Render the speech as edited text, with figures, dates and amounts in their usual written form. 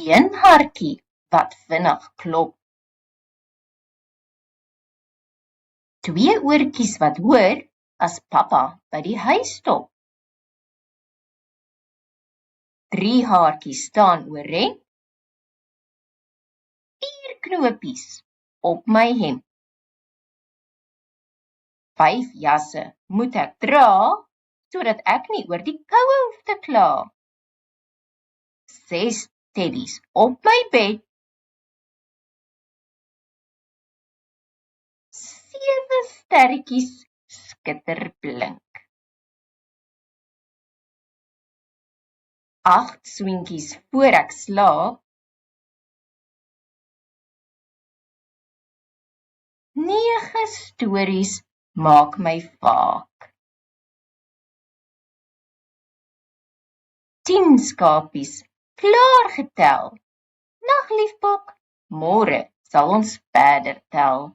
Een hartjie wat vinnig klop. 2 oortjies wat hoor as papa by die huis stop. 3 haartjies staan oorent. 4 knopies op my hemp. 5 jasse moet ek dra, sodat ek nie oor die koue hoef te kla. 6 teddies op my bed. 7 sterretjies skitterblink. 8 swinkies voor ek slaap. 9 stories maak my vaak. 10 skapies klaar getel. Nag liefbok, môre sal ons verder tel.